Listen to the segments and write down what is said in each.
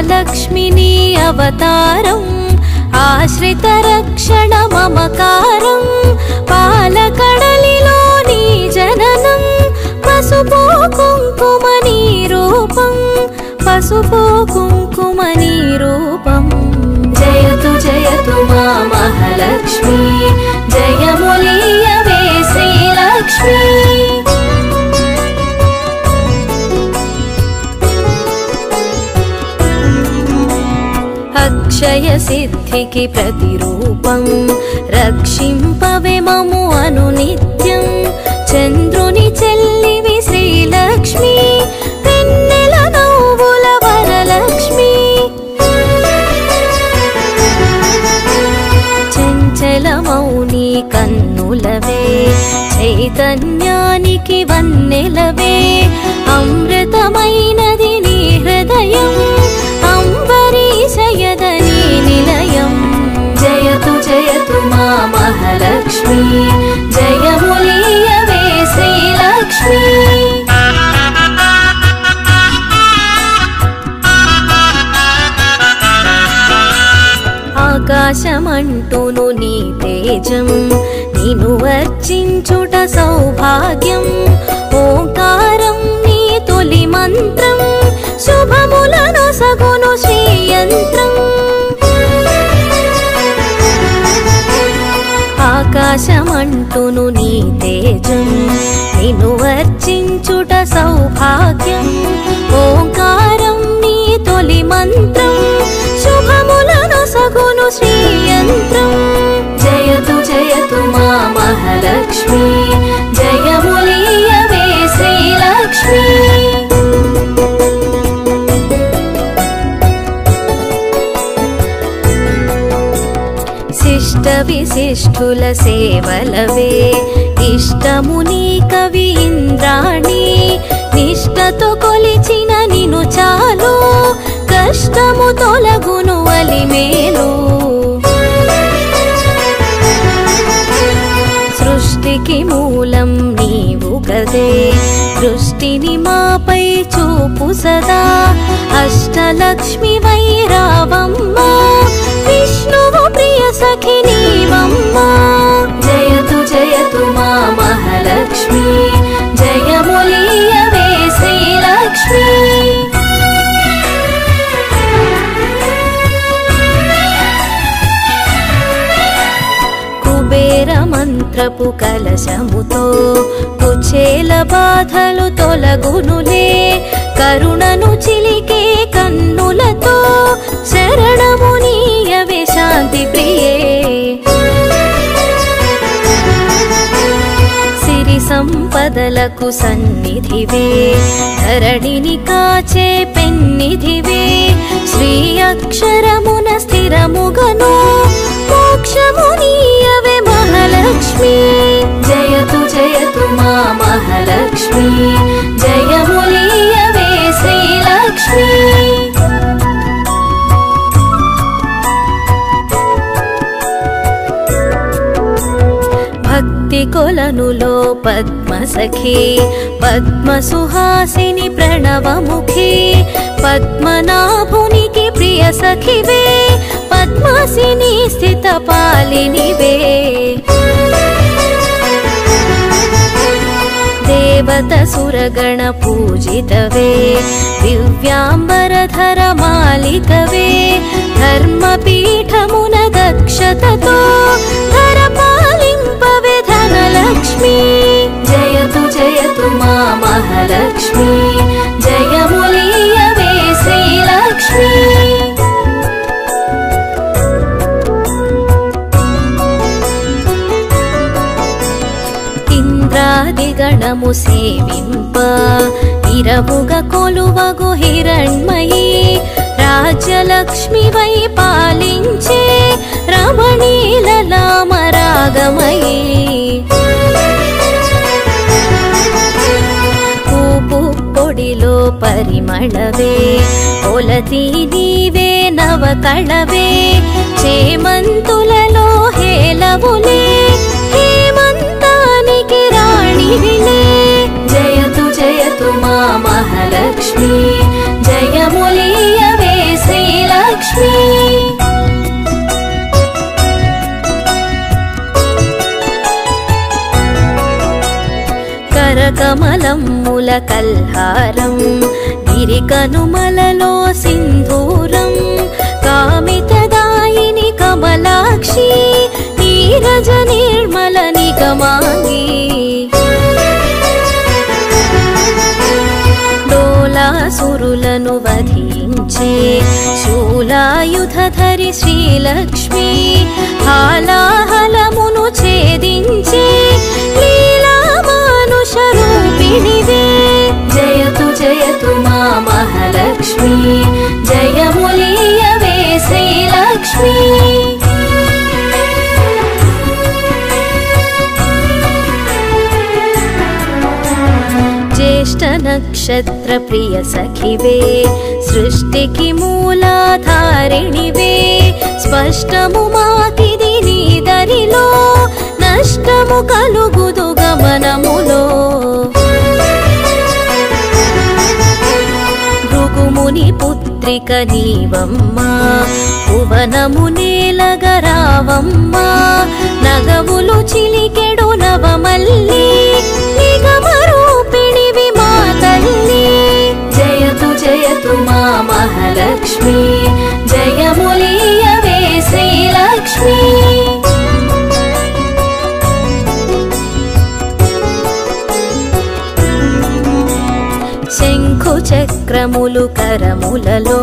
అష్టలక్ష్మిని అవతారం ఆశ్రిత రక్షణ మమకారం పాలకడలిలో నీ జననం పసుపు కుంకుమని రూపం పసుపు కుంకుమని రూపం జయతు జయతు మా మహాలక్ష్మి జయములీయవే శ్రీలక్ష్మి అక్షయ సిద్ధికి ప్రతిరూపం రక్షింపవే మము అనునిత్యం చంద్రుని చెల్లివి శ్రీలక్ష్మి వెన్నెల నవ్వుల వరలక్ష్మి చంచలమౌని కన్నులవే చైతన్యానికి వన్నెలవే అమృతమైనది నీ హృదయం అంబరీషయదని నిలయం జయతు జయతు మా మహాలక్ష్మి జయములీయవే శ్రీలక్ష్మి ఆకాశమంటూను నీ తేజం నిన్ను వర్చించుట సౌభాగ్యం ఓంకారం నీ తొలి మంత్రం శుభములను సగును శ్రీయంత్రం ఆకాశమంటూను నీ తేజం నిన్ను వర్చించుట సౌభాగ్యం ఓంకారం నీ తొలి మంత్రం శుభములను సగును శ్రీయంత్రం జయతు జయతు మా మహాలక్ష్మి జయములీయవే శ్రీలక్ష్మి శిష్ట విశిష్ఠుల సేవలవే ఇష్టముని కవి ఇంద్రాణి నిష్టతో కొలిచిన నిను చాలు కష్టము తొలగును అలిమేలు సృష్టికి మూలం నీవు గదే దృష్టిని మాపై చూపు సదా అష్టలక్ష్మి వైరావమ్మ విష్ణువు ప్రియ సఖి నీవమ్మ జయతు జయతు మా మహాలక్ష్మి జయములీయవే శ్రీలక్ష్మి కుబేర మంత్రపు కలశముతో కుచేల బాధలు తొలగునులే కరుణను చిలికే కన్నులతో శరణము నీయవే శాంతి ప్రియే సిరి సంపదలకు సన్నిధివే ధరణిని కాచే పెన్నిధివే శ్రీ అక్షరమున స్థిరముగను మోక్షము నీయవే మహాలక్ష్మి జయతు జయతు మా మహాలక్ష్మి జయములీయవే శ్రీలక్ష్మి భక్తి కొలనులో పద్మసఖి పద్మసుహాసిని ప్రణవముఖి పద్మనాభునికి ప్రియ సఖివే పద్మాసిని స్థిత పాలినివే దేవత సురగణ పూజితవే దివ్యాంబరధర మాలికవే ధర్మపీఠమున దక్షతతో ధర పాలింపవే ధనలక్ష్మి జయతు జయతు మా మహాలక్ష్మి జయములీయవే శ్రీలక్ష్మి ఇంద్రాదిగణము సేవింప ఇరవుగ కొలువగు హిరణ్మయీ రాజ్యలక్ష్మి వై పాలించే రమణీలలామరాగమయీ పూపు పొడిలో పరిమళవే కొలతి నీవే నవకళవే చేమంతులలో హేలవులే హేమంతానికి రాణివిలే జయతు జయతు మా మహాలక్ష్మి జయములీయవే శ్రీ కరకమలమ్ముల కల్హారం గిరికనుమలలో సింధూరం కామితదాయిని కమలాక్షి నీరజ నిర్మల నిగమాంగి డోలాసురులను వధించే శూలాయుధధరి శ్రీలక్ష్మి హాలాహలమును ఛేదించే లీలా మానుష రూపిణివే జయతు జయతు మా మహాలక్ష్మి జయములీయవే శ్రీలక్ష్మి జ్యేష్ఠ నక్షత్ర ప్రియ సఖివే సృష్టికి మూలాధారిణివే స్పష్టము మాకిది నీ దరిలో నష్టము కలుగుదు గమనములో భృగుముని పుత్రిక నీవమ్మా భువనము నేలగరావమ్మా నగవులు చిలికెడు నవమల్లి నిగమరూపిణివి మా తల్లి జయతు జయతు మా మహాలక్ష్మి జయములీయవే శ్రీలక్ష్మి శంఖు చక్రములు కరములలో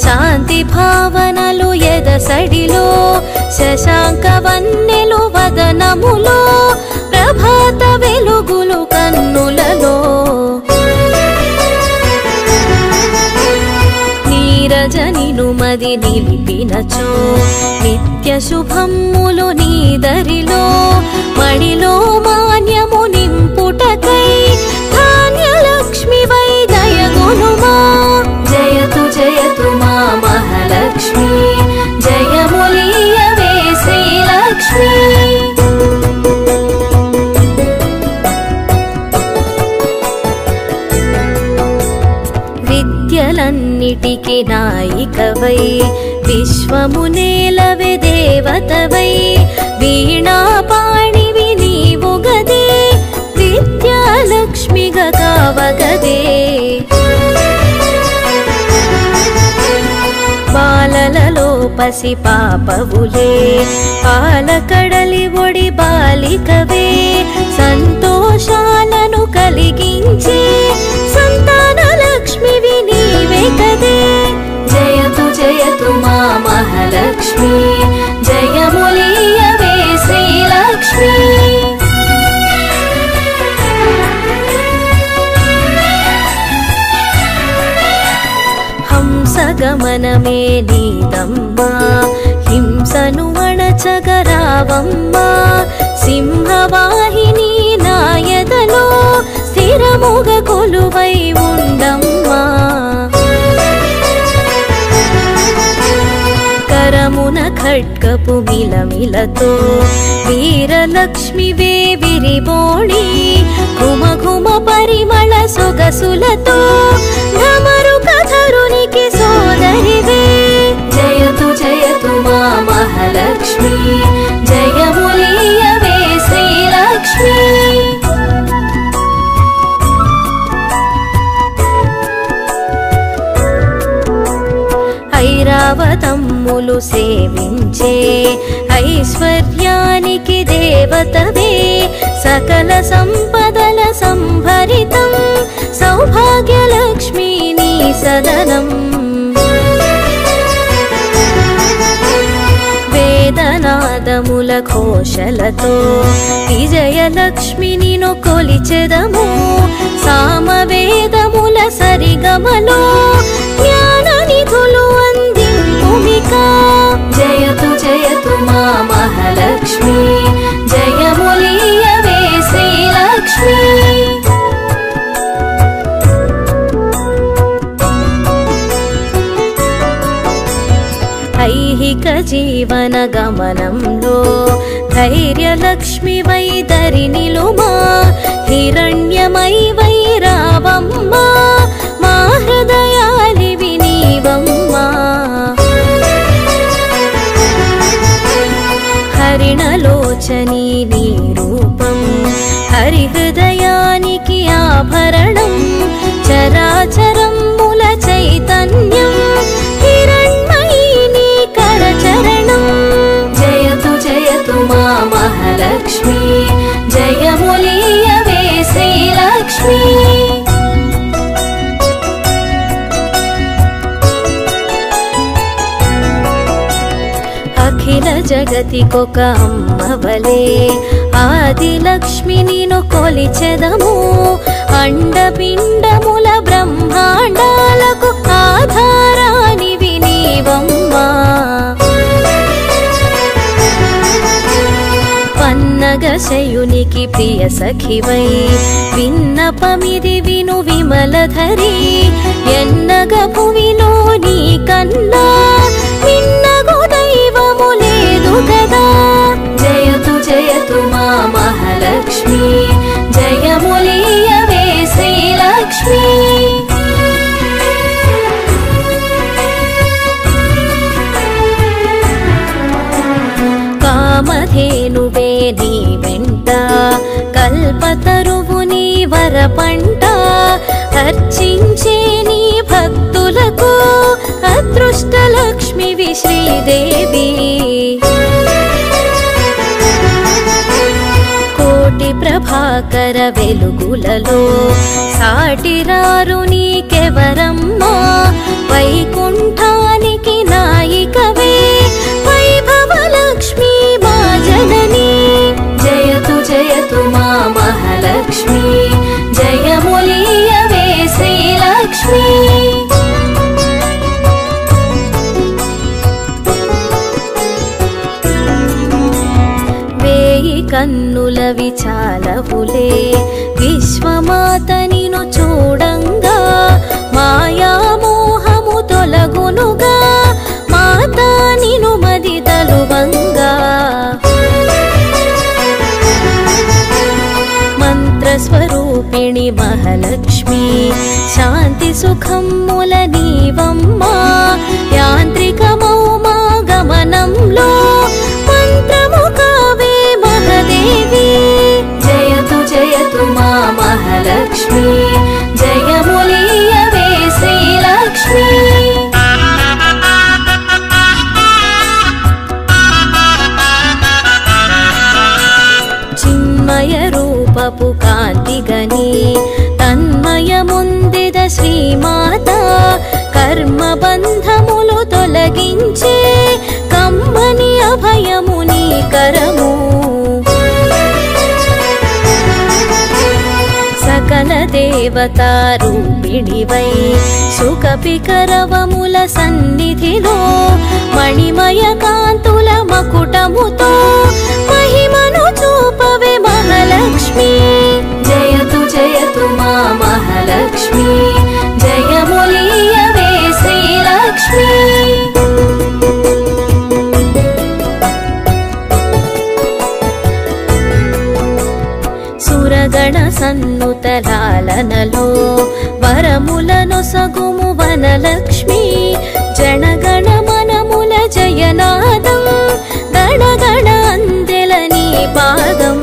శాంతి భావనలు ఎదసడిలో శశాంక వన్నెలు వదనములో ప్రభాత వెలుగులు కన్నులలో నీరజనిను మది నిలిపినచో నిత్య శుభమ్ములు నీదరిలో మడిలో మాన్యము నింపుటకై ధాన్యలక్ష్మి వై దయగునుమా జయతు జయతు మా మహాలక్ష్మి జయములీయవే శ్రీలక్ష్మి విద్యలన్నిటికి నాయికవై విశ్వము నేలవే దేవతవై వీణాపాణివి నీవు గదే విద్యాలక్ష్మిగా కావగదే బాలలలో పసి పాపవులే పాలకడలి ఒడి బాలికవే సంతోషాలను కలిగించే సంతాన లక్ష్మివి నీవే కదే జయతు జయతు మా మహాలక్ష్మి జయములీయవే శ్రీలక్ష్మి హంసగమనమే నీదమ్మా హింసను అణచగరావమ్మా సింహవాహిని నాయదలో స్థిరముగ కొలువై ఉండమ్మా కరమున ఖడ్గపు మిలమిలతో వీరలక్ష్మివే విరిబోణి ఘుమ ఘుమ పరిమళ సొగసులతో ఢమరు కథరునికి సోదరివే జయతు జయతు మా మహాలక్ష్మి జయములీయవే శ్రీలక్ష్మి ఐరావతమ్ములు సేవించే ఐశ్వర్యానికి దేవతవే సకల సంపదల సంభరితం సౌభాగ్యలక్ష్మి నీ సదనం వేదనాదముల ఘోషలతో విజయలక్ష్మిని కొలిచెదము సామవేదముల సరిగమలో జ్ఞాననిధులు అందింపుమికా జయతు జయతు మా మహాలక్ష్మి జయములీయవే శ్రీలక్ష్మి ఐహిక జీవన గమనంలో ధైర్యలక్ష్మి వై దరినిలుమా హిరణ్యమై వై రావమ్మా మా హృదయాలివి నీవమ్మా హరిణలోచని నీ రూపం హరిహృదయానికి అఖిల జగతికొక అమ్మవలే ఆదిలక్ష్మి నిను కొలిచెదము అండపిండముల బ్రహ్మాండాలకు ఆధారానివి నీవమ్మా పన్నగశయునికి ప్రియ సఖివై విన్నపమిది విను విమలధరి ఎన్నగ భువిలో నీ కన్నా నిన్నగు దైవము లేదు కదా జయతు జయతు మా మహాలక్ష్మి జయములీయవే శ్రీలక్ష్మి కామధేనువే నీ వెంట కల్పతరువు నీ వరపంట అర్చించే నీ భక్తులకు అదృష్టలక్ష్మివి శ్రీదేవి కోటి ప్రభాకర వెలుగులలో సాటిరారు నీకెవరమ్మా వైకుంఠానికి నాయికవే వైభవలక్ష్మి మా జనని జయతు జయతు మా మహాలక్ష్మి జయములీయవే శ్రీలక్ష్మి కన్నుల విచాలవులే విశ్వమాత నిను చూడంగా మాయామోహము తొలగునుగా మాతా నిను మది తలువంగా మంత్రస్వరూపిణి మహాలక్ష్మి శాంతి సుఖముల నీవమ్మా యాంత్రికమౌ మా గమనంలో మంత్రము కావే మహాదేవి జయతు జయతు మా మహాలక్ష్మి జయములీయవే శ్రీలక్ష్మి చిన్మయ రూపపు కాంతిగని తన్మయముందిద శ్రీమాత కర్మబంధములు తొలగించే కమ్మని అభయము నీ కరము సకల దేవతా రూపిణివై సుఖపికరవముల సన్నిధిలో మణిమయ కాంతుల మకుటముతో మహిమను చూపవే మహాలక్ష్మి జయతు జయతు మా మహాలక్ష్మి జయములీయవే శ్రీలక్ష్మి సురగణ సన్నుతలాలనలో వరములను సగుము వనలక్ష్మి జనగణ మనముల జయనాదం గణగణ అందెల నీ పాదం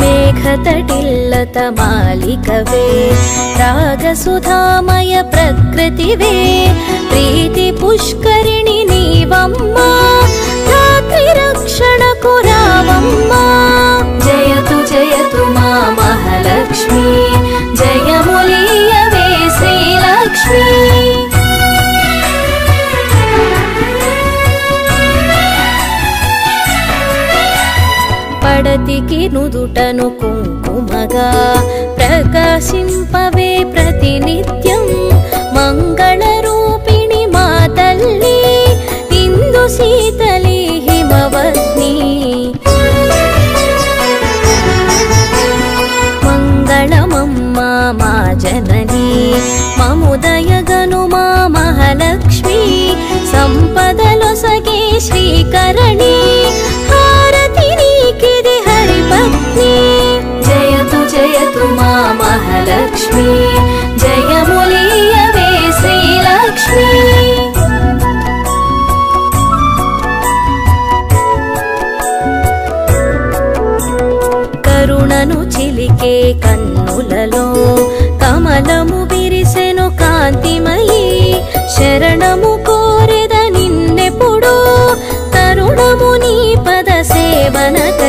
మేఘతటిల్లత మాలికవే రాగసుధామయ ప్రకృతివే ప్రీతి పుష్కరిణి నీవమ్మా రక్షణకు రావమ్మా జయతు జయతు మా మహాలక్ష్మి జయములీయవే శ్రీలక్ష్మి పడతికి నుదుటను కుంకుమగా ప్రకాశింపవే ప్రతినిత్యం మంగళ రూపిణి మా తల్లి ఇందు శీతలి హిమవత్ని మంగళమమ్మా మా జనని మముదయగను మా మహాలక్ష్మి సంపదలొసగే శ్రీకరణి హారతి నీకిది హరిపత్ని జయతు జయతు మా మహాలక్ష్మి జయములీయవే శ్రీలక్ష్మి కరుణను చిలికే కన్నులలో కమలము విరిసెను కాంతిమయి శరణము కోరెద నిన్నెప్పుడు తరుణము నీ పద సేవనత